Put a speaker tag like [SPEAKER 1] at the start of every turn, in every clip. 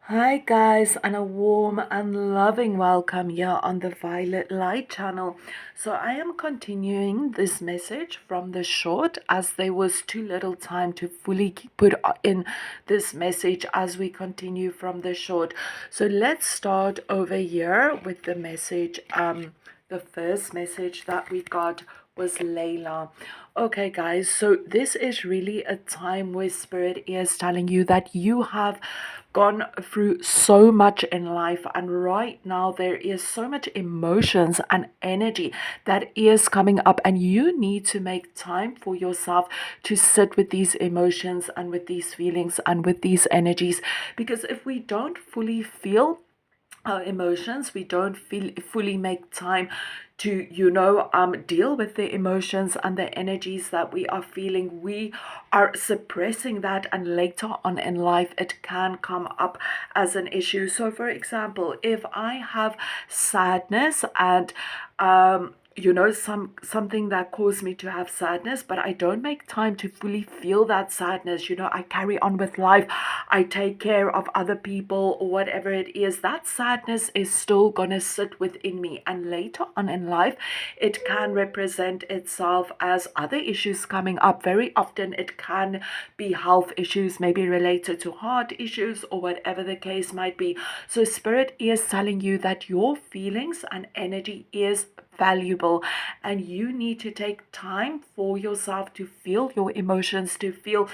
[SPEAKER 1] Hi guys, and a warm and loving welcome here on the Violet Light channel. So I am continuing this message from the short, as there was too little time to fully put in this message as we continue from the short. So let's start over here with the message. The first message that we got was Layla. Okay guys, so this is really a time where Spirit is telling you that you have gone through so much in life, and right now there is so much emotions and energy that is coming up, and you need to make time for yourself to sit with these emotions and with these feelings and with these energies, because if we don't fully feel our emotions, we don't fully make time to deal with the emotions and the energies that we are feeling. We are suppressing that, and later on in life it can come up as an issue. So for example, if I have sadness and something that caused me to have sadness, but I don't make time to fully feel that sadness, I carry on with life, I take care of other people or whatever it is, that sadness is still gonna sit within me, and later on in life it can represent itself as other issues coming up. Very often it can be health issues, maybe related to heart issues or whatever the case might be. So Spirit is telling you that your feelings and energy is valuable, and you need to take time for yourself to feel your emotions, to feel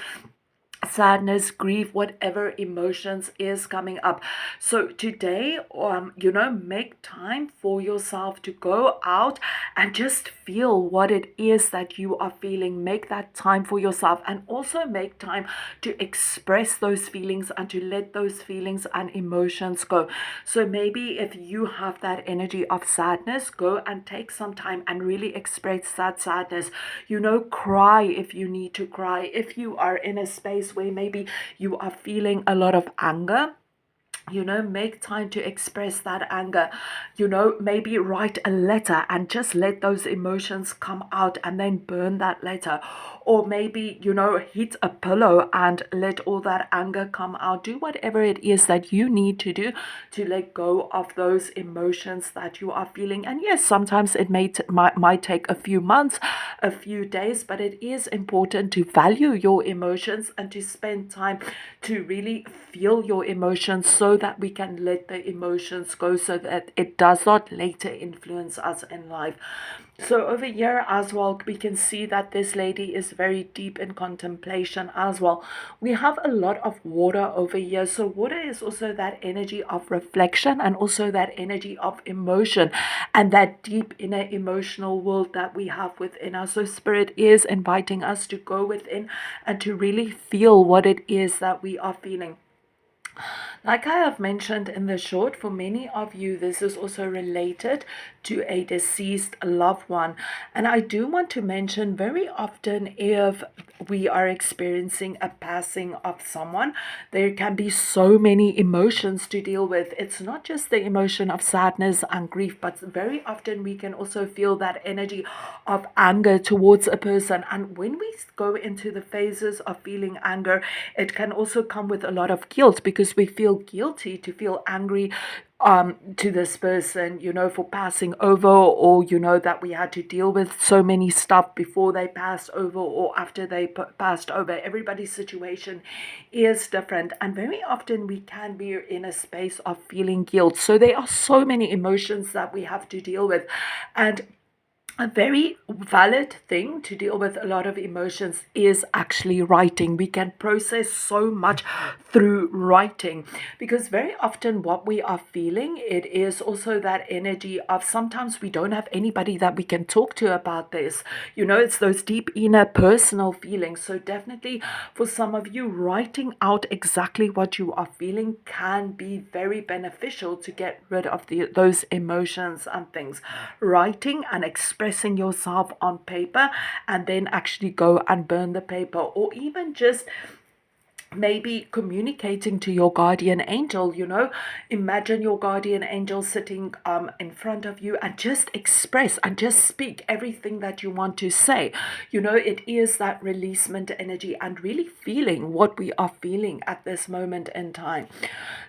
[SPEAKER 1] sadness, grief, whatever emotions is coming up. So today, make time for yourself to go out and just feel what it is that you are feeling. Make that time for yourself, and also make time to express those feelings and to let those feelings and emotions go. So maybe if you have that energy of sadness, go and take some time and really express that sadness. Cry if you need to cry. If you are in a space where maybe you are feeling a lot of anger, make time to express that anger. Maybe write a letter and just let those emotions come out, and then burn that letter. Or maybe, hit a pillow and let all that anger come out. Do whatever it is that you need to do to let go of those emotions that you are feeling. And yes, sometimes it might take a few months, a few days, but it is important to value your emotions and to spend time to really feel your emotions, so that we can let the emotions go, so that it does not later influence us in life. So over here as well, we can see that this lady is very deep in contemplation as well. We have a lot of water over here. So water is also that energy of reflection, and also that energy of emotion, and that deep inner emotional world that we have within us. So Spirit is inviting us to go within and to really feel what it is that we are feeling. Like I have mentioned in the short, for many of you, this is also related to a deceased loved one. And I do want to mention, very often if we are experiencing a passing of someone, there can be so many emotions to deal with. It's not just the emotion of sadness and grief, but very often we can also feel that energy of anger towards a person. And when we go into the phases of feeling anger, it can also come with a lot of guilt, because we feel guilty to feel angry to this person, for passing over, or that we had to deal with so many stuff before they passed over or after they passed over. Everybody's situation is different, and very often we can be in a space of feeling guilt. So there are so many emotions that we have to deal with, and a very valid thing to deal with a lot of emotions is actually writing. We can process so much through writing, because very often what we are feeling, it is also that energy of, sometimes we don't have anybody that we can talk to about this. It's those deep inner personal feelings. So definitely for some of you, writing out exactly what you are feeling can be very beneficial to get rid of those emotions and things. Writing and expressing yourself on paper, and then actually go and burn the paper, or even just maybe communicating to your guardian angel. Imagine your guardian angel sitting in front of you, and just express and just speak everything that you want to say. It is that releasement energy, and really feeling what we are feeling at this moment in time.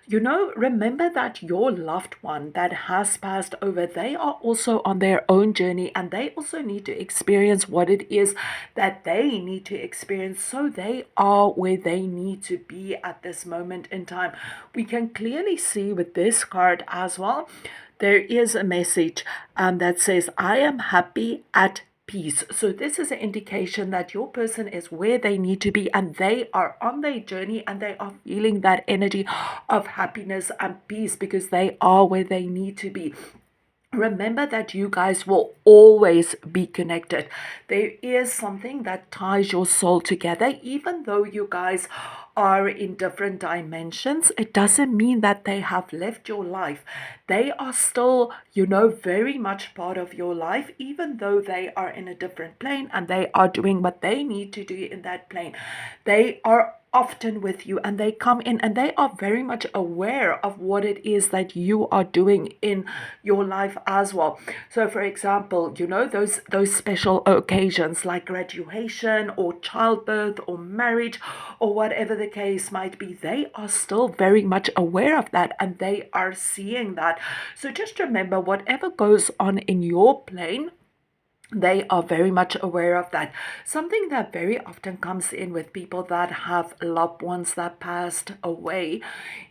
[SPEAKER 1] Remember that your loved one that has passed over, they are also on their own journey, and they also need to experience what it is that they need to experience, so they are where they need to be at this moment in time. We can clearly see with this card as well, there is a message that says, I am happy at peace. So this is an indication that your person is where they need to be, and they are on their journey, and they are feeling that energy of happiness and peace, because they are where they need to be. Remember that you guys will always be connected. There is something that ties your soul together. Even though you guys are in different dimensions, it doesn't mean that they have left your life. They are still, very much part of your life, even though they are in a different plane and they are doing what they need to do in that plane. They are often with you, and they come in and they are very much aware of what it is that you are doing in your life as well. So for example, those special occasions like graduation or childbirth or marriage or whatever the case might be, they are still very much aware of that, and they are seeing that. So just remember, whatever goes on in your plane, they are very much aware of that. Something that very often comes in with people that have loved ones that passed away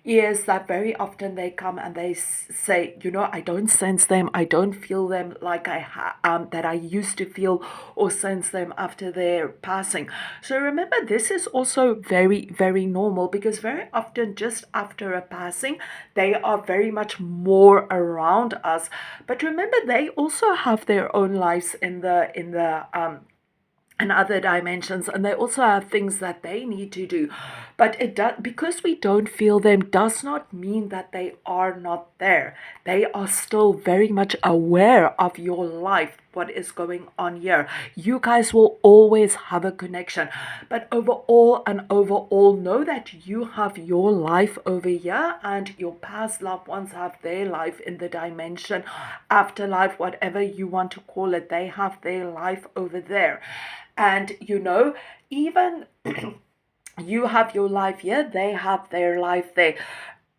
[SPEAKER 1] is that very often they come and they say, I don't sense them, I don't feel them like that I used to feel or sense them after their passing. So remember, this is also very, very normal, because very often just after a passing, they are very much more around us. But remember, they also have their own lives in other dimensions, and they also have things that they need to do. But because we don't feel them does not mean that they are not there. They are still very much aware of your life, what is going on here. You guys will always have a connection. But overall know that you have your life over here, and your past loved ones have their life in the dimension, afterlife, whatever you want to call it. They have their life over there. And even you have your life here, they have their life there.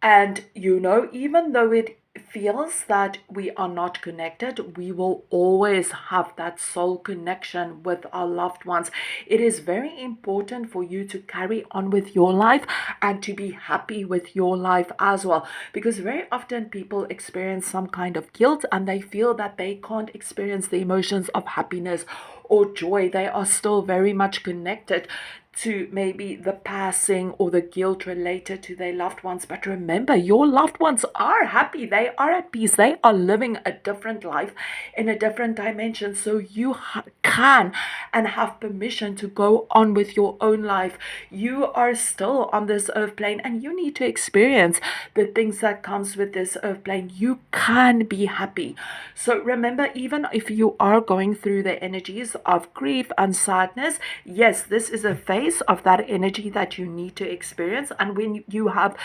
[SPEAKER 1] And even though it feels that we are not connected, we will always have that soul connection with our loved ones. It is very important for you to carry on with your life and to be happy with your life as well, because very often people experience some kind of guilt, and they feel that they can't experience the emotions of happiness or joy. They are still very much connected to maybe the passing or the guilt related to their loved ones. But remember, your loved ones are happy, they are at peace, they are living a different life in a different dimension. So you can and have permission to go on with your own life. You are still on this earth plane, and you need to experience the things that comes with this earth plane. You can be happy. So remember, even if you are going through the energies of grief and sadness, yes, this is a phase of that energy that you need to experience. And when you have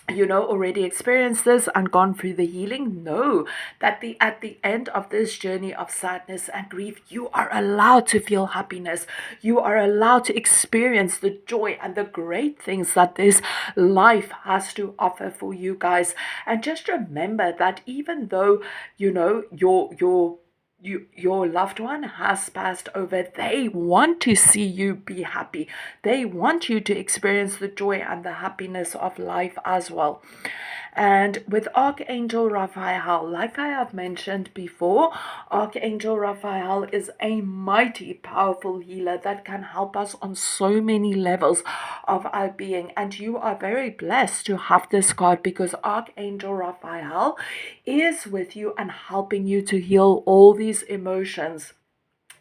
[SPEAKER 1] already experienced this and gone through the healing, know that at the end of this journey of sadness and grief, you are allowed to feel happiness. You are allowed to experience the joy and the great things that this life has to offer for you guys. And just remember that even though your loved one has passed over, they want to see you be happy. They want you to experience the joy and the happiness of life as well. And with Archangel Raphael, like I have mentioned before, Archangel Raphael is a mighty powerful healer that can help us on so many levels of our being. And you are very blessed to have this card, because Archangel Raphael is with you and helping you to heal all these emotions,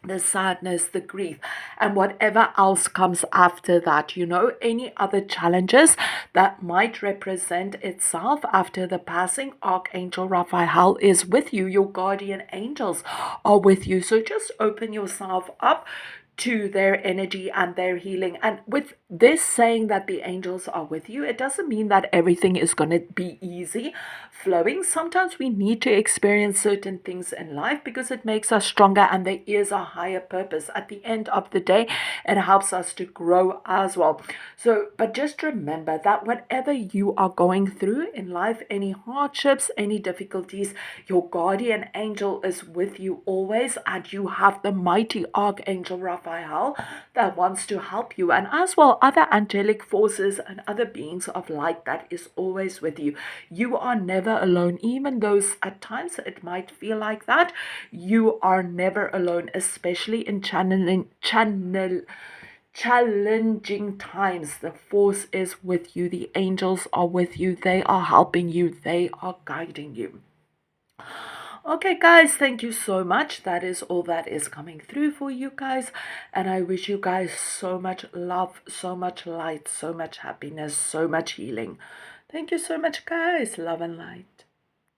[SPEAKER 1] the sadness, the grief, and whatever else comes after that. Any other challenges that might represent itself after the passing, Archangel Raphael is with you. Your guardian angels are with you. So just open yourself up to their energy and their healing. And with this saying that the angels are with you, it doesn't mean that everything is going to be easy flowing. Sometimes we need to experience certain things in life because it makes us stronger, and there is a higher purpose. At the end of the day, it helps us to grow as well. So, but just remember that whatever you are going through in life, any hardships, any difficulties, your guardian angel is with you always, and you have the mighty Archangel Raphael that wants to help you, and as well other angelic forces and other beings of light that is always with you. You are never alone, even though at times it might feel like that. You are never alone, especially in challenging times. The force is with you. The angels are with you. They are helping you. They are guiding you. Okay, guys, thank you so much. That is all that is coming through for you guys. And I wish you guys so much love, so much light, so much happiness, so much healing. Thank you so much, guys. Love and light.